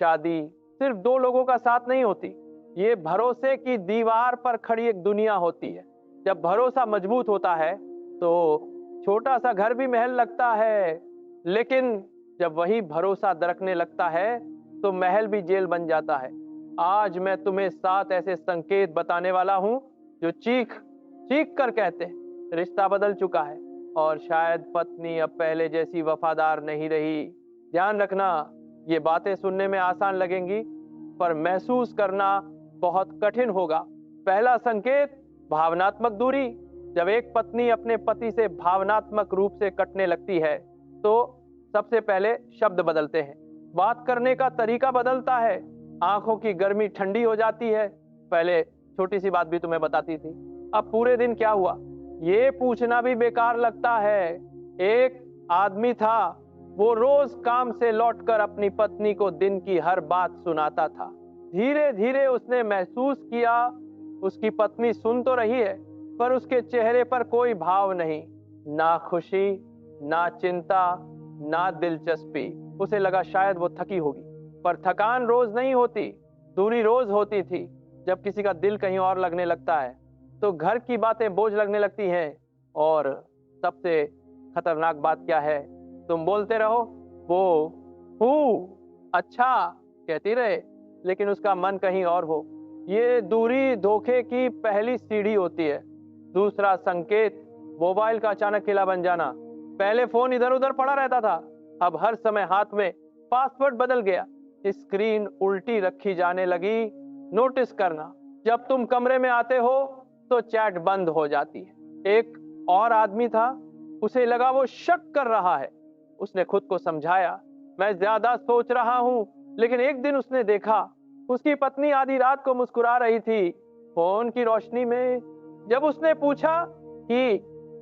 शादी सिर्फ दो लोगों का साथ नहीं होती, ये भरोसे की दीवार पर खड़ी एक दुनिया होती है। जब भरोसा मजबूत होता है तो छोटा सा घर भी महल लगता है, लेकिन जब वही भरोसा दरकने लगता है तो महल भी जेल बन जाता है। आज मैं तुम्हें 7 ऐसे संकेत बताने वाला हूं जो चीख चीख कर कहते हैं रिश्ता बदल चुका है और शायद पत्नी अब पहले जैसी वफादार नहीं रही। ध्यान रखना, ये बातें सुनने में आसान लगेंगी पर महसूस करना बहुत कठिन होगा। पहला संकेत, भावनात्मक दूरी। जब एक पत्नी अपने पति से भावनात्मक रूप से कटने लगती है तो सबसे पहले शब्द बदलते हैं, बात करने का तरीका बदलता है, आंखों की गर्मी ठंडी हो जाती है। पहले छोटी सी बात भी तुम्हें बताती थी, अब पूरे दिन क्या हुआ ये पूछना भी बेकार लगता है। एक आदमी था, वो रोज काम से लौटकर अपनी पत्नी को दिन की हर बात सुनाता था। धीरे धीरे उसने महसूस किया उसकी पत्नी सुन तो रही है पर उसके चेहरे पर कोई भाव नहीं, ना खुशी, ना चिंता, ना दिलचस्पी। उसे लगा शायद वो थकी होगी, पर थकान रोज नहीं होती, दूरी रोज होती थी। जब किसी का दिल कहीं और लगने लगता है तो घर की बातें बोझ लगने लगती हैं। और सबसे खतरनाक बात क्या है, तुम बोलते रहो, वो अच्छा कहती रहे, लेकिन उसका मन कहीं और हो। ये दूरी धोखे की पहली सीढ़ी होती है। दूसरा संकेत, मोबाइल का अचानक खिला बन जाना। पहले फोन इधर उधर पड़ा रहता था, अब हर समय हाथ में, पासवर्ड बदल गया, स्क्रीन उल्टी रखी जाने लगी। नोटिस करना, जब तुम कमरे में आते हो तो चैट बंद हो जाती है। एक और आदमी था, उसे लगा वो शक कर रहा है। उसने खुद को समझाया, मैं ज्यादा सोच रहा हूं, लेकिन एक दिन उसने देखा उसकी पत्नी आधी रात को मुस्कुरा रही थी फोन की रोशनी में। जब उसने पूछा कि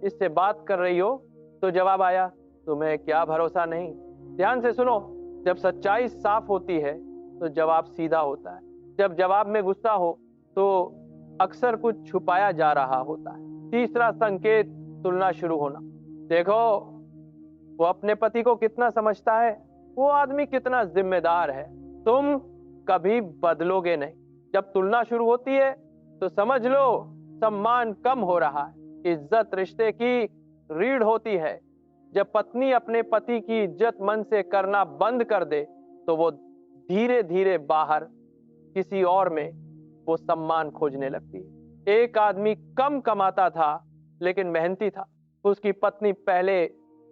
इससे बात कर रही हो तो जवाब आया, तुम्हें क्या भरोसा नहीं। ध्यान से सुनो, जब सच्चाई साफ होती है तो जवाब सीधा होता है, जब जवाब में गुस्सा हो तो अक्सर कुछ छुपाया जा रहा होता है। तीसरा संकेत, तुलना शुरू होना। देखो वो अपने पति को कितना समझता है, वो आदमी कितना जिम्मेदार है, तुम कभी बदलोगे नहीं। जब तुलना शुरू होती है तो समझ लो सम्मान कम हो रहा है, इज्जत रिश्ते की रीढ़ होती है। जब पत्नी अपने पति की इज्जत मन से करना बंद कर दे तो वो धीरे धीरे बाहर किसी और में वो सम्मान खोजने लगती है। एक आदमी कम कमाता था लेकिन मेहनती था, उसकी पत्नी पहले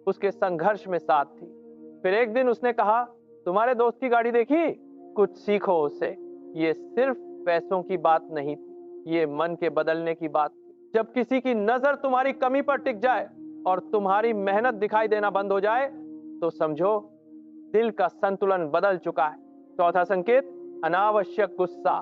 उसके संघर्ष में साथ थी। फिर एक दिन उसने कहा, तुम्हारे दोस्त की गाड़ी देखी, कुछ सीखो उससे। ये सिर्फ पैसों की बात नहीं थी, ये मन के बदलने की बात थी। जब किसी की नजर तुम्हारी कमी पर टिक जाए और तुम्हारी मेहनत दिखाई देना बंद हो जाए तो समझो दिल का संतुलन बदल चुका है। चौथा संकेत, अनावश्यक गुस्सा।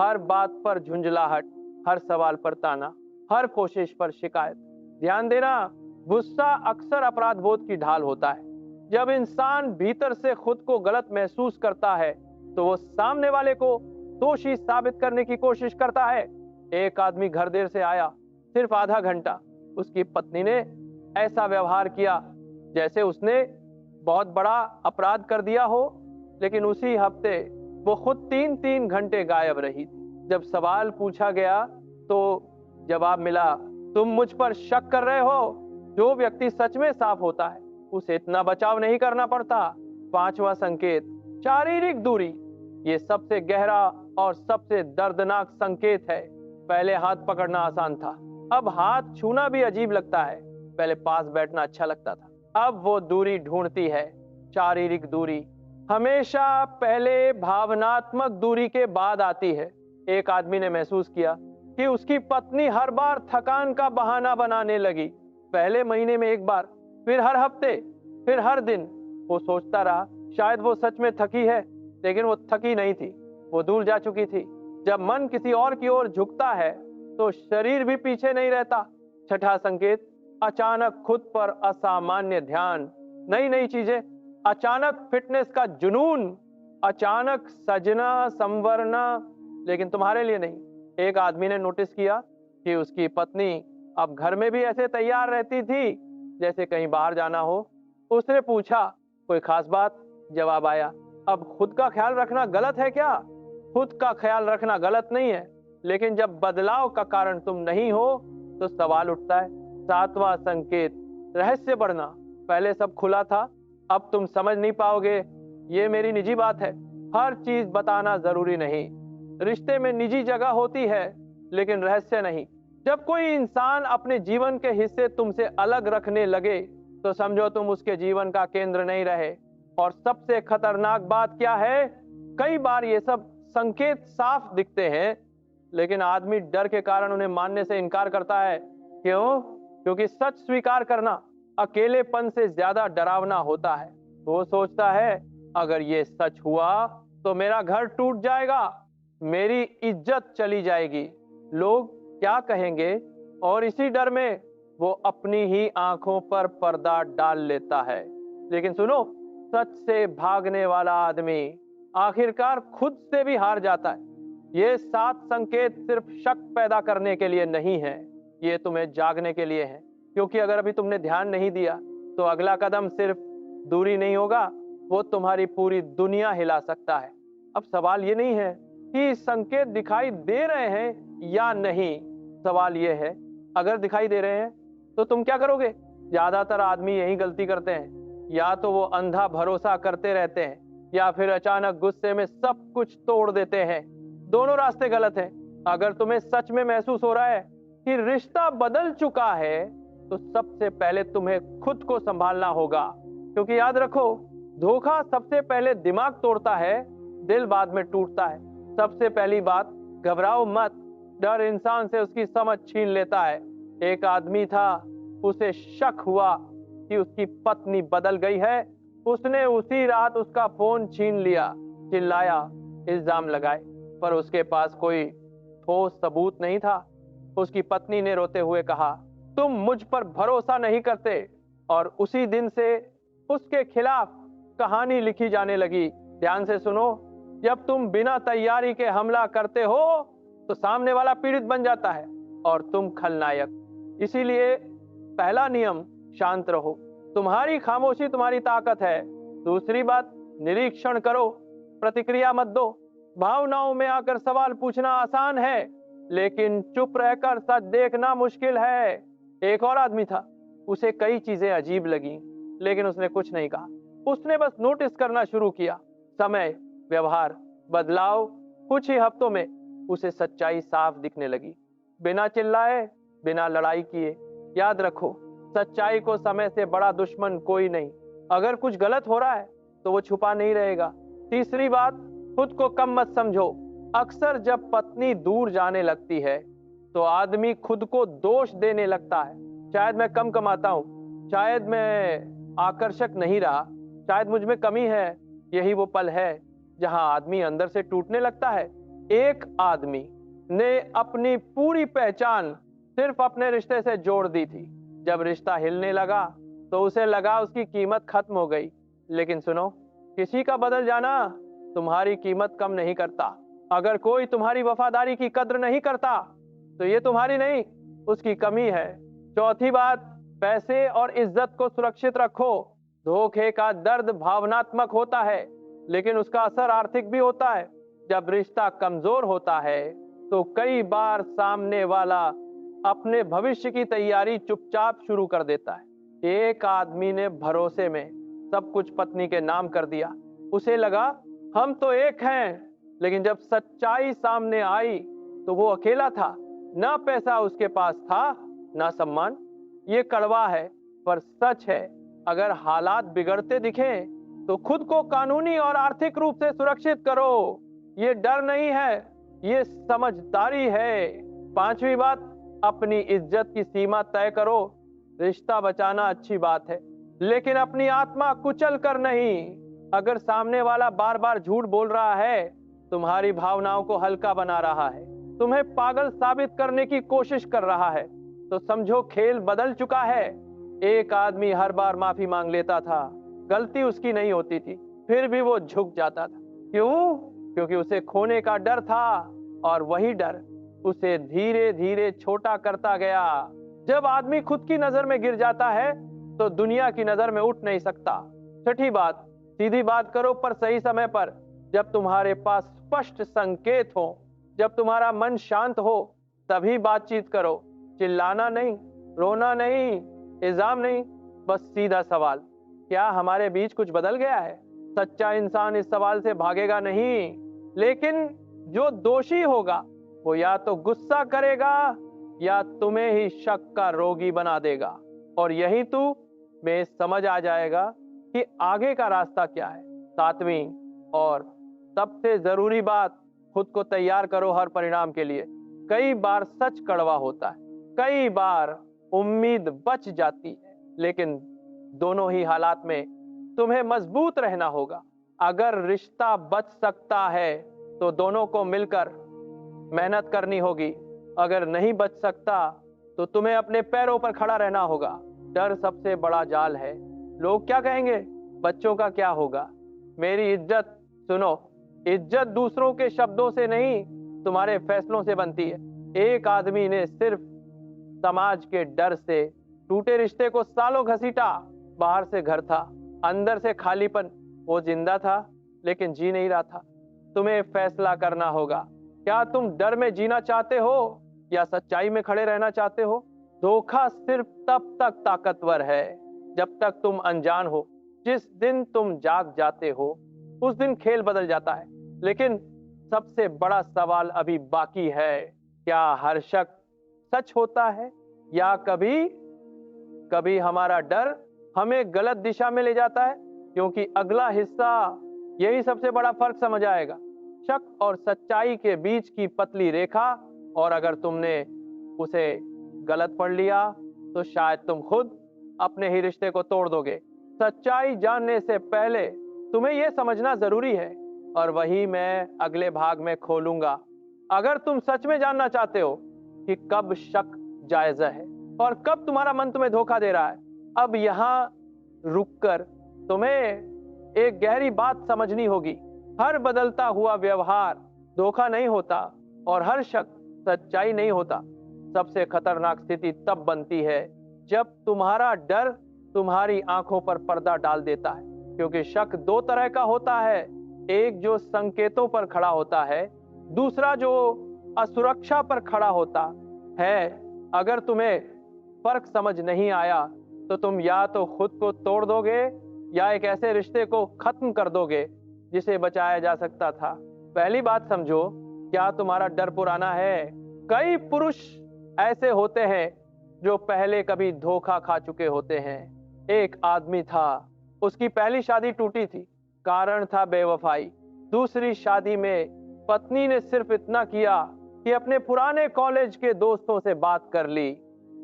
हर बात पर झुंझलाहट, हर सवाल पर ताना, हर कोशिश पर शिकायत। ध्यान देना, गुस्सा अक्सर अपराध बोध की ढाल होता है। जब इंसान भीतर से खुद को गलत महसूस करता है तो वो सामने वाले को दोषी साबित करने की कोशिश करता है। एक आदमी घर देर से आया, सिर्फ आधा घंटा, उसकी पत्नी ने ऐसा व्यवहार किया जैसे उसने बहुत बड़ा अपराध कर दिया हो, लेकिन उसी हफ्ते वो खुद 3-3 घंटे गायब रही थी। जब सवाल पूछा गया तो जवाब मिला, तुम मुझ पर शक कर रहे हो। जो व्यक्ति सच में साफ होता है उसे इतना बचाव नहीं करना पड़ता। पांचवा संकेत, शारीरिक दूरी। ये सबसे गहरा और सबसे दर्दनाक संकेत है। पहले हाथ पकड़ना आसान था, अब हाथ छूना भी अजीब लगता है। पहले पास बैठना अच्छा लगता था, अब वो दूरी ढूंढती है। शारीरिक दूरी हमेशा पहले भावनात्मक दूरी के बाद आती है। एक आदमी ने महसूस किया कि उसकी पत्नी हर बार थकान का बहाना बनाने लगी। पहले महीने में एक बार, फिर हर हफ्ते, फिर हर दिन। वो सोचता रहा शायद वो सच में थकी है, लेकिन वो थकी नहीं थी, वो दूर जा चुकी थी। जब मन किसी और की ओर झुकता है तो शरीर भी पीछे नहीं रहता। छठा संकेत, अचानक खुद पर असामान्य ध्यान। नई नई चीजें, अचानक फिटनेस का जुनून, अचानक सजना संवरना, लेकिन तुम्हारे लिए नहीं। एक आदमी ने नोटिस किया कि उसकी पत्नी अब घर में भी ऐसे तैयार रहती थी जैसे कहीं बाहर जाना हो। उसने पूछा, कोई खास बात? जवाब आया, अब खुद का ख्याल रखना गलत है क्या? खुद का ख्याल रखना गलत नहीं है, लेकिन जब बदलाव का कारण तुम नहीं हो तो सवाल उठता है। सातवां संकेत, रहस्य बढ़ना। पहले सब खुला था, अब तुम समझ नहीं पाओगे। ये मेरी निजी बात है, हर चीज बताना जरूरी नहीं। रिश्ते में निजी जगह होती है, लेकिन रहस्य नहीं। जब कोई इंसान अपने जीवन के हिस्से तुमसे अलग रखने लगे तो समझो तुम उसके जीवन का केंद्र नहीं रहे। और सबसे खतरनाक बात क्या है? कई बार ये सब संकेत साफ दिखते हैं, लेकिन आदमी डर के कारण उन्हें मानने से इनकार करता है। क्यों? क्योंकि सच स्वीकार करना अकेलेपन से ज्यादा डरावना होता है। वो सोचता है अगर ये सच हुआ तो मेरा घर टूट जाएगा, मेरी इज्जत चली जाएगी, लोग क्या कहेंगे, और इसी डर में वो अपनी ही आंखों पर पर्दा डाल लेता है। लेकिन सुनो, सच से भागने वाला आदमी आखिरकार खुद से भी हार जाता है। ये 7 संकेत सिर्फ शक पैदा करने के लिए नहीं है, ये तुम्हें जागने के लिए है। क्योंकि अगर अभी तुमने ध्यान नहीं दिया तो अगला कदम सिर्फ दूरी नहीं होगा, वो तुम्हारी पूरी दुनिया हिला सकता है। अब सवाल ये नहीं है कि संकेत दिखाई दे रहे हैं या नहीं, सवाल ये है अगर दिखाई दे रहे हैं तो तुम क्या करोगे? ज्यादातर आदमी यही गलती करते हैं, या तो वो अंधा भरोसा करते रहते हैं या फिर अचानक गुस्से में सब कुछ तोड़ देते हैं। दोनों रास्ते गलत हैं। अगर तुम्हें सच में महसूस हो रहा है कि रिश्ता बदल चुका है तो सबसे पहले तुम्हें खुद को संभालना होगा। क्योंकि याद रखो, धोखा सबसे पहले दिमाग तोड़ता है, दिल बाद में टूटता है। सबसे पहली बात, घबराओ मत। डर इंसान से उसकी समझ छीन लेता है। एक आदमी था, उसे शक हुआ कि उसकी पत्नी बदल गई है। उसने उसी रात उसका फोन छीन लिया, चिल्लाया, इल्जाम लगाए, पर उसके पास कोई ठोस सबूत नहीं था। उसकी पत्नी ने रोते हुए कहा, तुम मुझ पर भरोसा नहीं करते। और उसी दिन से उसके खिलाफ कहानी लिखी जाने लगी। ध्यान से सुनो, जब तुम बिना तैयारी के हमला करते हो तो सामने वाला पीड़ित बन जाता है और तुम खलनायक। इसीलिए पहला नियम, शांत रहो। तुम्हारी खामोशी तुम्हारी ताकत है। दूसरी बात, निरीक्षण करो, प्रतिक्रिया मत दो। भावनाओं में आकर सवाल पूछना आसान है, लेकिन चुप रहकर सच देखना मुश्किल है। एक और आदमी था, उसे कई चीजें अजीब लगी, लेकिन उसने कुछ नहीं कहा। उसने बस नोटिस करना शुरू किया। समय, व्यवहार, बदलाव। कुछ ही हफ्तों में उसे सच्चाई साफ दिखने लगी, बिना चिल्लाए, बिना लड़ाई किए। याद रखो, सच्चाई को समय से बड़ा दुश्मन कोई नहीं। अगर कुछ गलत हो रहा है तो वो छुपा नहीं रहेगा। तीसरी बात, खुद को कम मत समझो। अक्सर जब पत्नी दूर जाने लगती है तो आदमी खुद को दोष देने लगता है। शायद मैं कम कमाता हूँ, शायद मैं आकर्षक नहीं रहा, शायद मुझ में कमी है। यही वो पल है जहां आदमी अंदर से टूटने लगता है। एक आदमी ने अपनी पूरी पहचान सिर्फ अपने रिश्ते से जोड़ दी थी। जब रिश्ता हिलने लगा तो उसे लगा उसकी कीमत खत्म हो गई। लेकिन सुनो, किसी का बदल जाना तुम्हारी कीमत कम नहीं करता। अगर कोई तुम्हारी वफादारी की कद्र नहीं करता तो ये तुम्हारी नहीं, उसकी कमी है। चौथी बात, पैसे और इज्जत को सुरक्षित रखो। धोखे का दर्द भावनात्मक होता है, लेकिन उसका असर आर्थिक भी होता है। जब रिश्ता कमजोर होता है तो कई बार सामने वाला अपने भविष्य की तैयारी चुपचाप शुरू कर देता है। एक आदमी ने भरोसे में सब कुछ पत्नी के नाम कर दिया। उसे लगा हम तो एक हैं, लेकिन जब सच्चाई सामने आई तो वो अकेला था। ना पैसा उसके पास था, ना सम्मान। ये कड़वा है पर सच है। अगर हालात बिगड़ते दिखें तो खुद को कानूनी और आर्थिक रूप से सुरक्षित करो। ये डर नहीं है, ये समझदारी है। पांचवी बात, अपनी इज्जत की सीमा तय करो। रिश्ता बचाना अच्छी बात है, लेकिन अपनी आत्मा कुचल कर नहीं। अगर सामने वाला बार बार झूठ बोल रहा है, तुम्हारी भावनाओं को हल्का बना रहा है, तुम्हें पागल साबित करने की कोशिश कर रहा है, तो समझो खेल बदल चुका है। एक आदमी हर बार माफी मांग लेता था, गलती उसकी नहीं होती थी, फिर भी वो झुक जाता था। क्यों? क्योंकि उसे खोने का डर था, और वही डर उसे धीरे धीरे छोटा करता गया। जब आदमी खुद की नजर में गिर जाता है तो दुनिया की नजर में उठ नहीं सकता। छठी बात, सीधी बात करो पर सही समय पर, जब तुम्हारे पास स्पष्ट संकेत हो, जब तुम्हारा मन शांत हो, तभी बातचीत करो। चिल्लाना नहीं, रोना नहीं, इल्जाम नहीं, बस सीधा सवाल। क्या हमारे बीच कुछ बदल गया है? सच्चा इंसान इस सवाल से भागेगा नहीं, लेकिन जो दोषी होगा वो या तो गुस्सा करेगा या तुम्हें ही शक का रोगी बना देगा। और यही तू में समझ आ जाएगा कि आगे का रास्ता क्या है। सातवीं और सबसे जरूरी बात, खुद को तैयार करो हर परिणाम के लिए। कई बार सच कड़वा होता है, कई बार उम्मीद बच जाती है, लेकिन दोनों ही हालात में तुम्हें मजबूत रहना होगा। अगर रिश्ता बच सकता है तो दोनों को मिलकर मेहनत करनी होगी। अगर नहीं बच सकता तो तुम्हें अपने पैरों पर खड़ा रहना होगा। डर सबसे बड़ा जाल है। लोग क्या कहेंगे, बच्चों का क्या होगा, मेरी इज्जत। सुनो, इज्जत दूसरों के शब्दों से नहीं, तुम्हारे फैसलों से बनती है। एक आदमी ने सिर्फ समाज के डर से टूटे रिश्ते को सालों घसीटा। बाहर से घर था, अंदर से खालीपन। वो जिंदा था लेकिन जी नहीं रहा था। तुम्हें फैसला करना होगा, क्या तुम डर में जीना चाहते हो या सच्चाई में खड़े रहना चाहते हो? धोखा सिर्फ तब तक ताकतवर है जब तक तुम अनजान हो। जिस दिन तुम जाग जाते हो उस दिन खेल बदल जाता है। लेकिन सबसे बड़ा सवाल अभी बाकी है, क्या हर शक सच होता है या कभी कभी हमारा डर हमें गलत दिशा में ले जाता है? क्योंकि अगला हिस्सा यही सबसे बड़ा फर्क समझ आएगा, शक और सच्चाई के बीच की पतली रेखा। और अगर तुमने उसे गलत पढ़ लिया तो शायद तुम खुद अपने ही रिश्ते को तोड़ दोगे। सच्चाई जानने से पहले तुम्हें यह समझना जरूरी है, और वही मैं अगले भाग में खोलूंगा। अगर तुम सच में जानना चाहते हो कि कब शक जायज है और कब तुम्हारा मन तुम्हें धोखा दे रहा है, अब यहां रुककर तुम्हें एक गहरी बात समझनी होगी। हर बदलता हुआ व्यवहार धोखा नहीं होता और हर शक सच्चाई नहीं होता। सबसे खतरनाक स्थिति तब बनती है जब तुम्हारा डर तुम्हारी आंखों पर पर्दा डाल देता है। क्योंकि शक दो तरह का होता है, एक जो संकेतों पर खड़ा होता है, दूसरा जो असुरक्षा पर खड़ा होता है। अगर तुम्हें फर्क समझ नहीं आया तो तुम या तो खुद को तोड़ दोगे या एक ऐसे रिश्ते को खत्म कर दोगे जिसे बचाया जा सकता था। पहली बात समझो, क्या तुम्हारा डर पुराना है? कई पुरुष ऐसे होते हैं जो पहले कभी धोखा खा चुके होते हैं। एक आदमी था, उसकी पहली शादी टूटी थी, कारण था बेवफाई। दूसरी शादी में पत्नी ने सिर्फ इतना किया कि अपने पुराने कॉलेज के दोस्तों से बात कर ली।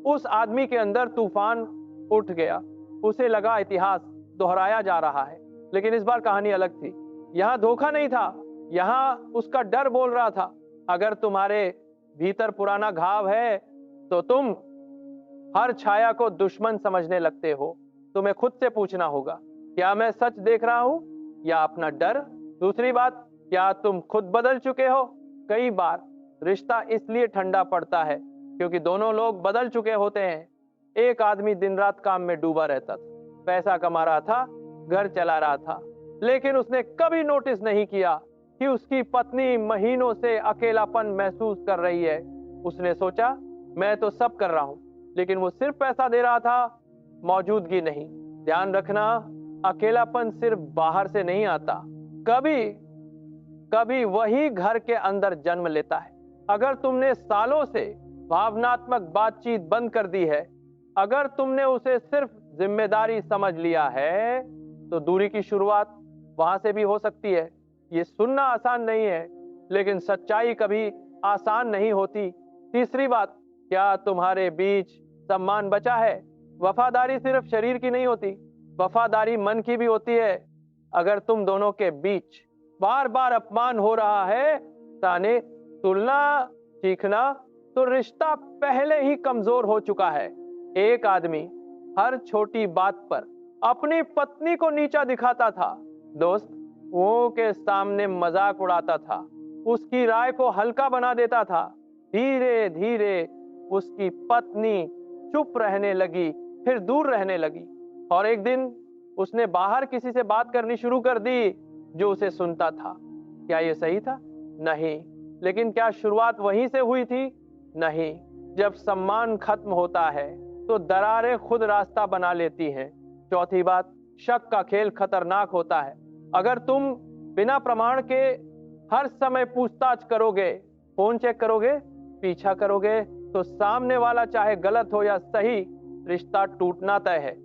उस आदमी के अंदर तूफान उठ गया। उसे लगा इतिहास दोहराया जा रहा है, लेकिन इस बार कहानी अलग थी। यहाँ धोखा नहीं था, यहाँ उसका डर बोल रहा था। अगर तुम्हारे भीतर पुराना घाव है तो तुम हर छाया को दुश्मन समझने लगते हो। तुम्हें खुद से पूछना होगा, क्या मैं सच देख रहा हूं या अपना डर? दूसरी बात, क्या तुम खुद बदल चुके हो? कई बार रिश्ता इसलिए ठंडा पड़ता है क्योंकि दोनों लोग बदल चुके होते हैं। एक आदमी दिन रात काम में डूबा रहता था, पैसा कमा रहा था, घर चला रहा था, लेकिन उसने कभी नोटिस नहीं किया कि उसकी पत्नी महीनों से अकेलापन महसूस कर रही है। उसने सोचा, मैं तो सब कर रहा हूं, लेकिन वो सिर्फ पैसा दे रहा था, मौजूदगी नहीं। ध्यान रखना, अकेलापन सिर्फ बाहर से नहीं आता, कभी कभी वही घर के अंदर जन्म लेता है। अगर तुमने सालों से भावनात्मक बातचीत बंद कर दी है, अगर तुमने उसे सिर्फ जिम्मेदारी समझ लिया है, तो दूरी की शुरुआत वहां से भी हो सकती है। ये सुनना आसान नहीं है, लेकिन सच्चाई कभी आसान नहीं होती। तीसरी बात, क्या तुम्हारे बीच सम्मान बचा है? वफादारी सिर्फ शरीर की नहीं होती, वफादारी मन की भी होती है। अगर तुम दोनों के बीच बार बार अपमान हो रहा है, ताने, तुलना, चीखना, तो रिश्ता पहले ही कमजोर हो चुका है। एक आदमी हर छोटी बात पर अपनी पत्नी को नीचा दिखाता था, दोस्त वो के सामने मजाक उड़ाता था, उसकी राय को हल्का बना देता था। धीरे धीरे उसकी पत्नी चुप रहने लगी, फिर दूर रहने लगी, और एक दिन उसने बाहर किसी से बात करनी शुरू कर दी जो उसे सुनता था। क्या यह सही था? नहीं। लेकिन क्या शुरुआत वहीं से हुई थी? नहीं। जब सम्मान खत्म होता है तो दरारें खुद रास्ता बना लेती हैं। चौथी बात, शक का खेल खतरनाक होता है। अगर तुम बिना प्रमाण के हर समय पूछताछ करोगे, फोन चेक करोगे, पीछा करोगे, तो सामने वाला चाहे गलत हो या सही, रिश्ता टूटना तय है।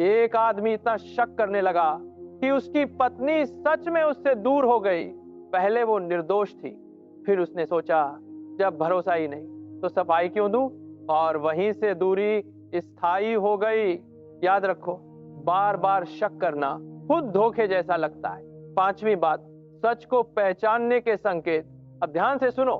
एक आदमी इतना शक करने लगा कि उसकी पत्नी सच में उससे दूर हो गई। पहले वो निर्दोष थी, फिर उसने सोचा जब भरोसा ही नहीं तो सफाई क्यों दूं, और वहीं से दूरी स्थायी हो गई। याद रखो, बार बार शक करना खुद धोखे जैसा लगता है। पांचवी बात, सच को पहचानने के संकेत। अब ध्यान से सुनो।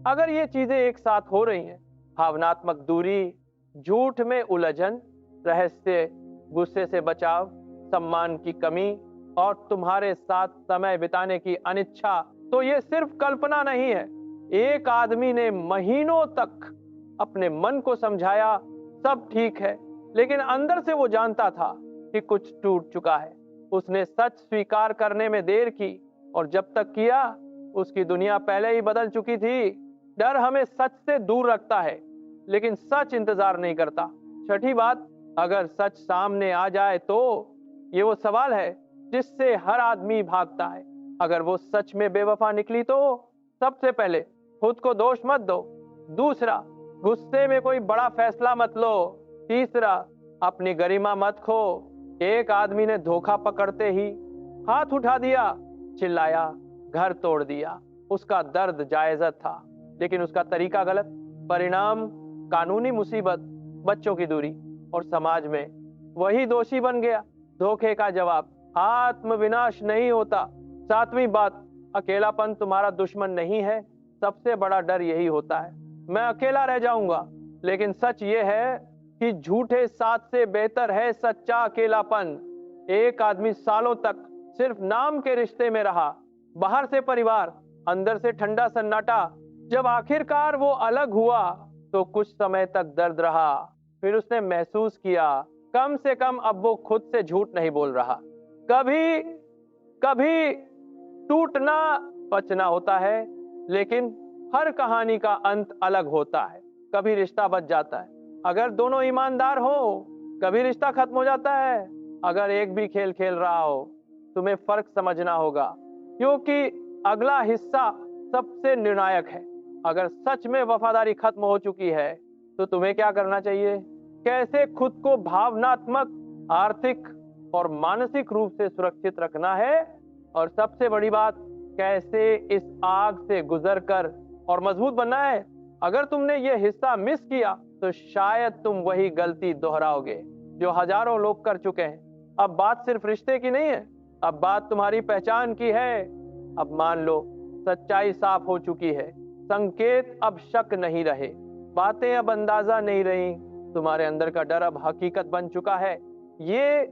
अगर ये चीजें एक साथ हो रही हैं, भावनात्मक दूरी, झूठ में उलझन, रहस्य, गुस्से से बचाव, सम्मान की कमी और तुम्हारे साथ समय बिताने की अनिच्छा, तो ये सिर्फ कल्पना नहीं है। एक आदमी ने महीनों तक अपने मन को समझाया सब ठीक है, लेकिन अंदर से वो जानता था कि कुछ टूट चुका है। उसने सच स्वीकार करने में देर की, और जब तक किया उसकी दुनिया पहले ही बदल चुकी थी। डर हमें सच से दूर रखता है, लेकिन सच इंतजार नहीं करता। छठी बात, अगर सच सामने आ जाए तो ये वो सवाल है जिससे हर आदमी भागता है। अगर वो सच में बेवफा निकली तो सबसे पहले खुद को दोष मत दो। दूसरा, गुस्से में कोई बड़ा फैसला मत लो। तीसरा, अपनी गरिमा मत खो। एक आदमी ने धोखा पकड़ते ही हाथ उठा दिया, चिल्लाया, घर तोड़ दिया। उसका दर्द जायज था, लेकिन उसका तरीका गलत। परिणाम कानूनी मुसीबत, बच्चों की दूरी, और समाज में वही दोषी बन गया। धोखे का जवाब आत्मविनाश नहीं होता। सातवीं बात, अकेलापन तुम्हारा दुश्मन नहीं है। सबसे बड़ा डर यही होता है, मैं अकेला रह जाऊंगा। लेकिन सच ये है कि झूठे साथ से बेहतर है सच्चा अकेलापन। एक आदमी सालों तक सिर्फ नाम के रिश्ते में रहा, बाहर से परिवार, अंदर से ठंडा सन्नाटा। जब आखिरकार वो अलग हुआ तो कुछ समय तक दर्द रहा। फिर उसने महसूस किया कम से कम अब वो खुद से झूठ नहीं बोल रहा। कभी कभी टूटना बचना होता है, लेकिन हर कहानी का अंत अलग होता है। कभी रिश्ता बच जाता है अगर दोनों ईमानदार हो, कभी रिश्ता खत्म हो जाता है अगर एक भी खेल खेल रहा हो। तुम्हें फर्क समझना होगा, क्योंकि अगला हिस्सा सबसे निर्णायक है। अगर सच में वफादारी खत्म हो चुकी है तो तुम्हें क्या करना चाहिए, कैसे खुद को भावनात्मक, आर्थिक और मानसिक रूप से सुरक्षित रखना है, और सबसे बड़ी बात, कैसे इस आग से गुजरकर और मजबूत बनना है। अगर तुमने ये हिस्सा मिस किया तो शायद तुम वही गलती दोहराओगे जो हजारों लोग कर चुके हैं। अब बात सिर्फ रिश्ते की नहीं है, अब बात तुम्हारी पहचान की है। अब मान लो सच्चाई साफ हो चुकी है, संकेत अब शक नहीं रहे, बातें अब अंदाजा नहीं रही, तुम्हारे अंदर का डर अब हकीकत बन चुका है। ये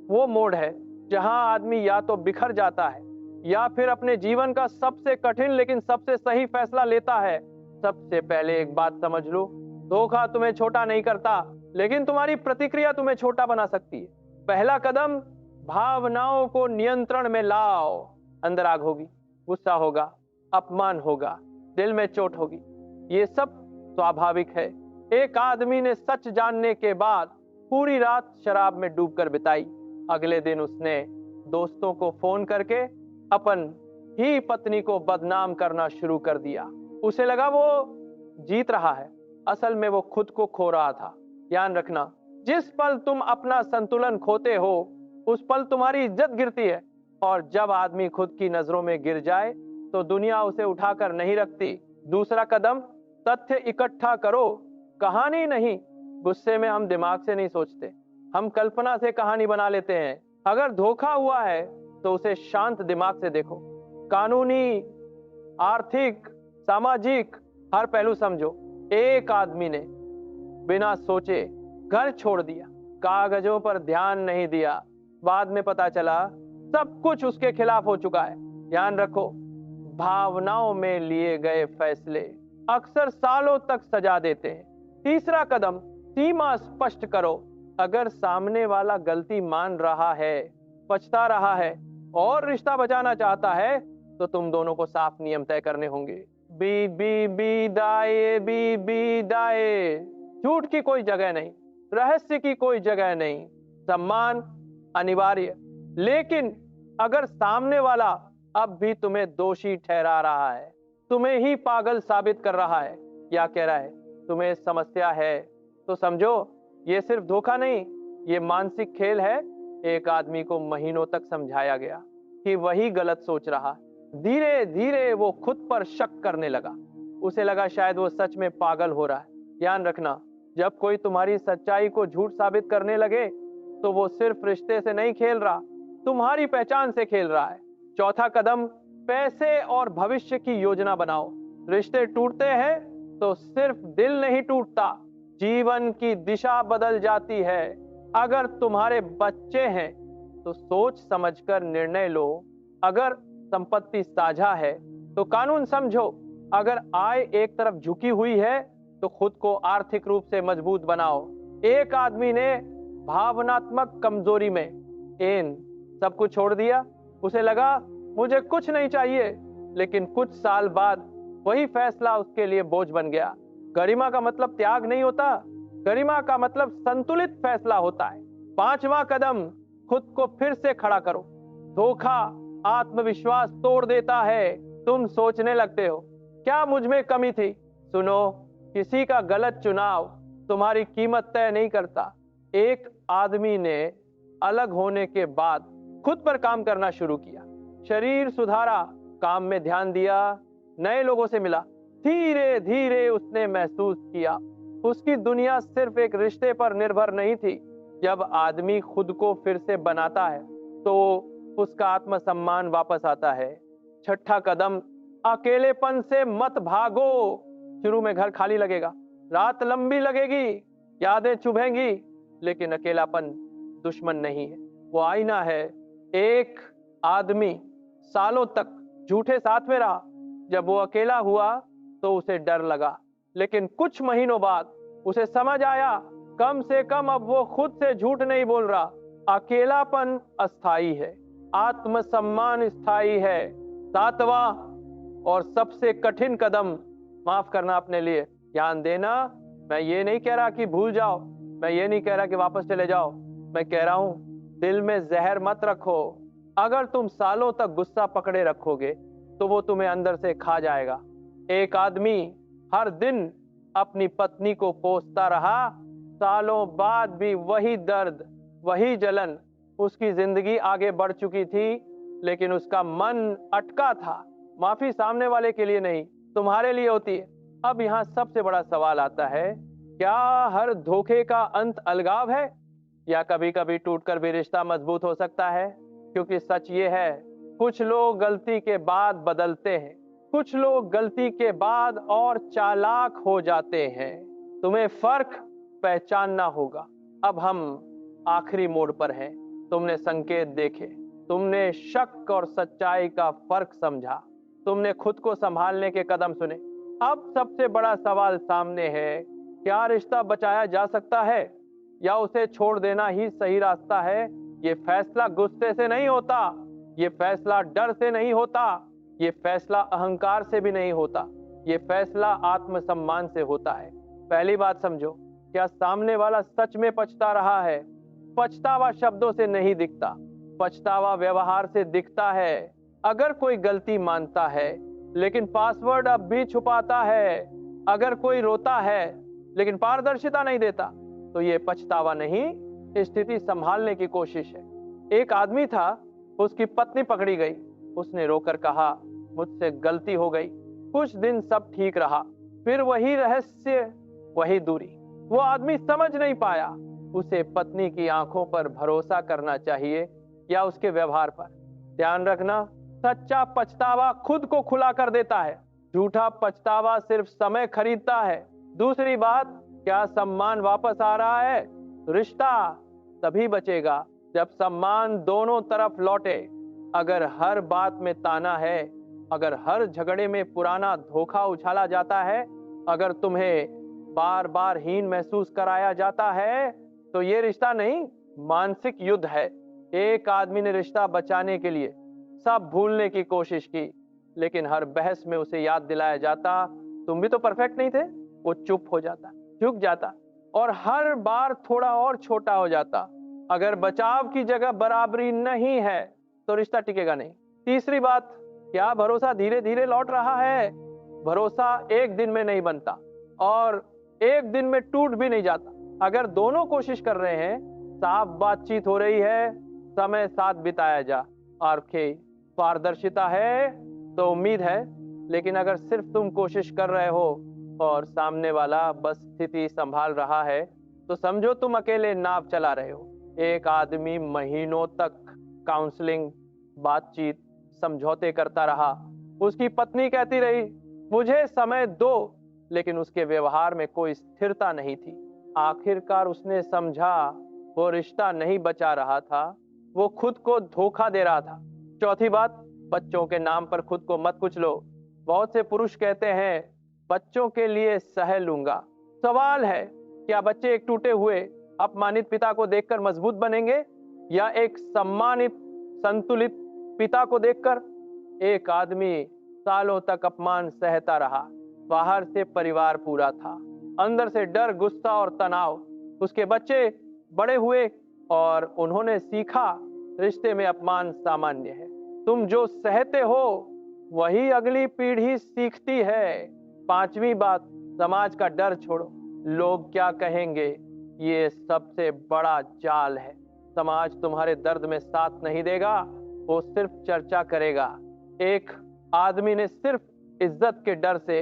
वो मोड़ है जहां आदमी या तो बिखर जाता है या फिर अपने जीवन का सबसे कठिन लेकिन सबसे सही फैसला लेता है। सबसे पहले एक बात समझ लो, धोखा तुम्हें छोटा नहीं करता, लेकिन तुम्हारी प्रतिक्रिया तुम्हें छोटा बना सकती है। पहला कदम, भावनाओं को नियंत्रण में लाओ। अंदर आग होगी, गुस्सा होगा, अपमान होगा, दिल में चोट होगी, ये सब स्वाभाविक है। एक आदमी ने सच जानने के बाद पूरी रात शराब में डूबकर बिताई। अगले दिन उसने दोस्तों को फोन करके अपन ही पत्नी को बदनाम करना शुरू कर दिया। उसे लगा वो जीत रहा है, असल में वो खुद को खो रहा था। ध्यान रखना, जिस पल तुम अपना संतुलन खोते हो उस पल तुम्हारी इज्जत गिरती है, और जब आदमी खुद की नजरों में गिर जाए तो दुनिया उसे उठाकर नहीं रखती। दूसरा कदम, तथ्य इकट्ठा करो, कहानी नहीं। गुस्से में हम दिमाग से नहीं सोचते, हम कल्पना से कहानी बना लेते हैं। अगर धोखा हुआ है तो उसे शांत दिमाग से देखो, कानूनी, आर्थिक, सामाजिक हर पहलू समझो। एक आदमी ने बिना सोचे घर छोड़ दिया, कागजों पर ध्यान नहीं दिया, बाद में पता चला सब कुछ उसके खिलाफ हो चुका है। ध्यान रखो, भावनाओं में लिए गए फैसले अक्सर सालों तक सजा देते हैं। तीसरा कदम, सीमा स्पष्ट करो। अगर सामने वाला गलती मान रहा है, पछता रहा है और रिश्ता बचाना चाहता है, तो तुम दोनों को साफ नियम तय करने होंगे। बी बी बी दाए, बी बी दाए। झूठ की कोई जगह नहीं, रहस्य की कोई जगह नहीं, सम्मान अनिवार्य। लेकिन अगर सामने वाला अब भी तुम्हें दोषी ठहरा रहा है, तुम्हें ही पागल साबित कर रहा है, या कह रहा है तुम्हें समस्या है, तो समझो ये सिर्फ धोखा नहीं, ये मानसिक खेल है। एक आदमी को महीनों तक समझाया गया कि वही गलत सोच रहा। धीरे धीरे वो खुद पर शक करने लगा। उसे लगा शायद वो सच में पागल हो रहा है। ध्यान रखना, जब कोई तुम्हारी सच्चाई को झूठ साबित करने लगे, तो वो सिर्फ रिश्ते से नहीं खेल रहा, तुम्हारी पहचान से खेल रहा है। चौथा कदम, पैसे और भविष्य की योजना बनाओ। रिश्ते टूटते हैं तो सिर्फ दिल नहीं टूटता, जीवन की दिशा बदल जाती है। अगर तुम्हारे बच्चे हैं तो सोच समझकर निर्णय लो। अगर संपत्ति साझा है तो कानून समझो। अगर आय एक तरफ झुकी हुई है तो खुद को आर्थिक रूप से मजबूत बनाओ। एक आदमी ने भावनात्मक कमजोरी में सब कुछ छोड़ दिया। उसे लगा मुझे कुछ नहीं चाहिए, लेकिन कुछ साल बाद वही फैसला उसके लिए बोझ बन गया। गरिमा का मतलब त्याग नहीं होता, गरिमा का मतलब संतुलित फैसला होता है। पांचवा कदम, खुद को फिर से खड़ा करो। धोखा आत्मविश्वास तोड़ देता है। तुम सोचने लगते हो क्या मुझ में कमी थी? सुनो, किसी का गलत चुनाव तुम्हारी कीमत तय नहीं करता। एक आदमी ने अलग होने के बाद खुद पर काम करना शुरू किया, शरीर सुधारा, काम में ध्यान दिया, नए लोगों से मिला। धीरे धीरे उसने महसूस किया उसकी दुनिया सिर्फ एक रिश्ते पर निर्भर नहीं थी। जब आदमी खुद को फिर से बनाता है तो उसका आत्मसम्मान वापस आता है। छठा कदम, अकेलेपन से मत भागो। शुरू में घर खाली लगेगा, रात लंबी लगेगी, यादें चुभेंगी, लेकिन अकेलापन दुश्मन नहीं है, वो आईना है। एक आदमी सालों तक झूठे साथ में रहा। जब वो अकेला हुआ तो उसे डर लगा, लेकिन कुछ महीनों बाद उसे समझ आया कम से कम अब वो खुद से झूठ नहीं बोल रहा। अकेलापन अस्थाई है, आत्मसम्मान स्थायी है। सातवां और सबसे कठिन कदम, माफ करना अपने लिए। ध्यान देना, मैं ये नहीं कह रहा कि भूल जाओ, मैं ये नहीं कह रहा कि वापस चले जाओ, मैं कह रहा हूं दिल में जहर मत रखो। अगर तुम सालों तक गुस्सा पकड़े रखोगे तो वो तुम्हें अंदर से खा जाएगा। एक आदमी हर दिन अपनी पत्नी को कोसता रहा, सालों बाद भी वही दर्द, वही जलन। उसकी जिंदगी आगे बढ़ चुकी थी, लेकिन उसका मन अटका था। माफी सामने वाले के लिए नहीं, तुम्हारे लिए होती है। अब यहाँ सबसे बड़ा सवाल आता है, क्या हर धोखे का अंत अलगाव है, या कभी कभी टूटकर भी रिश्ता मजबूत हो सकता है? क्योंकि सच ये है, कुछ लोग गलती के बाद बदलते हैं, कुछ लोग गलती के बाद और चालाक हो जाते हैं। तुम्हें फर्क पहचानना होगा। अब हम आखिरी मोड़ पर हैं। तुमने संकेत देखे, तुमने शक और सच्चाई का फर्क समझा, तुमने खुद को संभालने के कदम सुने। अब सबसे बड़ा सवाल सामने है, क्या रिश्ता बचाया जा सकता है, या उसे छोड़ देना ही सही रास्ता है? ये फैसला गुस्से से नहीं होता, ये फैसला डर से नहीं होता, ये फैसला अहंकार से भी नहीं होता, ये फैसला आत्मसम्मान से होता है। पहली बात समझो, क्या सामने वाला सच में पछता रहा है? पछतावा शब्दों से नहीं दिखता, पछतावा व्यवहार से दिखता है। अगर कोई गलती मानता है लेकिन पासवर्ड अब भी छुपाता है, अगर कोई रोता है लेकिन पारदर्शिता नहीं देता, तो ये पछतावा नहीं, स्थिति संभालने की कोशिश है। एक आदमी था, उसकी पत्नी पकड़ी गई। उसने रोकर कहा, मुझसे गलती हो गई। कुछ दिन सब ठीक रहा, फिर वही रहस्य, वही दूरी। वो आदमी समझ नहीं पाया उसे पत्नी की आंखों पर भरोसा करना चाहिए या उसके व्यवहार पर। ध्यान रखना, सच्चा पछतावा खुद को खुला कर देता है, झूठा पछतावा सिर्फ समय खरीदता है। दूसरी बात, क्या सम्मान वापस आ रहा है? रिश्ता तभी बचेगा जब सम्मान दोनों तरफ लौटे। अगर हर बात में ताना है, अगर हर झगड़े में पुराना धोखा उछाला जाता है, अगर तुम्हें बार बार हीन महसूस कराया जाता है, तो ये रिश्ता नहीं, मानसिक युद्ध है। एक आदमी ने रिश्ता बचाने के लिए सब भूलने की कोशिश की, लेकिन हर बहस में उसे याद दिलाया जाता, तुम भी तो परफेक्ट नहीं थे। वो चुप हो जाता, झुक जाता और हर बार थोड़ा और छोटा हो जाता। अगर बचाव की जगह बराबरी नहीं है तो रिश्ता टिकेगा नहीं। तीसरी बात, क्या भरोसा धीरे धीरे लौट रहा है? भरोसा एक दिन में नहीं बनता और एक दिन में टूट भी नहीं जाता। अगर दोनों कोशिश कर रहे हैं, साफ बातचीत हो रही है, समय साथ बिताया जा और पारदर्शिता है तो उम्मीद है। लेकिन अगर सिर्फ तुम कोशिश कर रहे हो और सामने वाला बस स्थिति संभाल रहा है, तो समझो तुम अकेले नाव चला रहे हो। एक आदमी महीनों तक काउंसलिंग, बातचीत, समझौते करता रहा। उसकी पत्नी कहती रही, मुझे समय दो, लेकिन उसके व्यवहार में कोई स्थिरता नहीं थी। आखिरकार उसने समझा वो रिश्ता नहीं बचा रहा था, वो खुद को धोखा दे रहा था। चौथी बात, बच्चों के नाम पर खुद को मत कुचलो। बहुत से पुरुष कहते हैं, बच्चों के लिए सह लूंगा। सवाल है, क्या बच्चे एक टूटे हुए अपमानित पिता को देखकर मजबूत बनेंगे या एक सम्मानित संतुलित पिता को देखकर? एक आदमी सालों तक अपमान सहता रहा। बाहर से परिवार पूरा था, अंदर से डर, गुस्सा और तनाव। उसके बच्चे बड़े हुए और उन्होंने सीखा रिश्ते में अपमान सामान्य है। तुम जो सहते हो वही अगली पीढ़ी सीखती है। पांचवी बात, समाज का डर छोड़ो। लोग क्या कहेंगे, ये सबसे बड़ा जाल है। समाज तुम्हारे दर्द में साथ नहीं देगा, वो सिर्फ चर्चा करेगा। एक आदमी ने सिर्फ इज्जत के डर से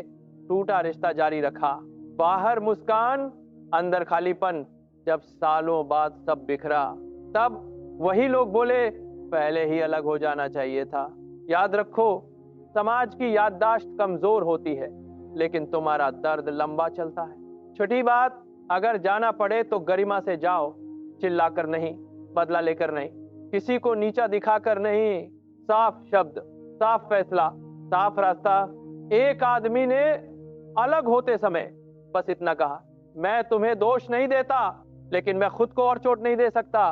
टूटा रिश्ता जारी रखा। बाहर मुस्कान, अंदर खालीपन। जब सालों बाद सब बिखरा, तब वही लोग बोले, पहले ही अलग हो जाना चाहिए था। याद रखो, समाज की याददाश्त कमजोर होती है, लेकिन तुम्हारा दर्द लंबा चलता है। छठी बात, अगर जाना पड़े तो गरिमा से जाओ, चिल्लाकर नहीं, बदला लेकर नहीं, किसी को नीचा दिखाकर नहीं। साफ शब्द, साफ फैसला, साफ रास्ता। एक आदमी ने अलग होते समय बस इतना कहा, मैं तुम्हें दोष नहीं देता, लेकिन मैं खुद को और चोट नहीं दे सकता।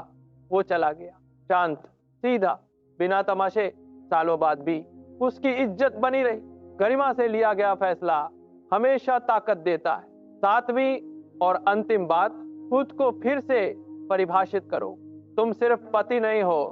वो चला गया, शांत, सीधा, बिना तमाशे। सालों बाद भी उसकी इज्जत बनी रही। गरिमा से लिया गया फैसला हमेशा ताकत देता है। सातवीं और अंतिम बात, खुद को फिर से परिभाषित करो। तुम सिर्फ पति नहीं हो,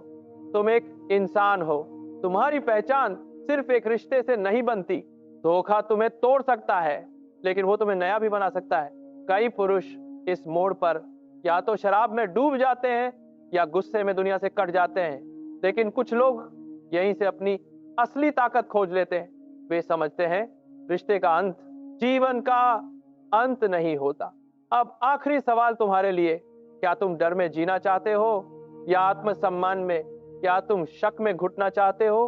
तुम एक इंसान हो। तुम्हारी पहचान सिर्फ एक रिश्ते से नहीं बनती। धोखा तुम्हें तोड़ सकता है, लेकिन वो तुम्हें नया भी बना सकता है। कई पुरुष इस मोड़ पर या तो शराब में डूब जाते हैं या गुस्से में दुनिया से कट जाते हैं, लेकिन कुछ लोग यहीं से अपनी असली ताकत खोज लेते हैं। वे समझते हैं रिश्ते का अंत जीवन का अंत नहीं होता। अब आखिरी सवाल तुम्हारे लिए, क्या तुम डर में जीना चाहते हो या आत्मसम्मान में? क्या तुम शक में घुटना चाहते हो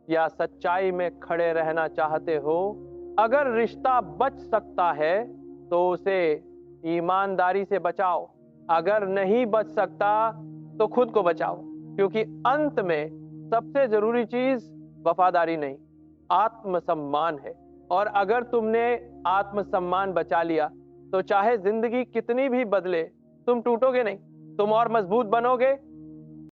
या सच्चाई में खड़े रहना चाहते हो? अगर रिश्ता बच सकता है तो उसे ईमानदारी से बचाओ। अगर नहीं बच सकता तो खुद को बचाओ, क्योंकि अंत में सबसे जरूरी चीज वफादारी नहीं, आत्मसम्मान है। और अगर तुमने आत्मसम्मान बचा लिया तो चाहे जिंदगी कितनी भी बदले, तुम टूटोगे नहीं, तुम और मजबूत बनोगे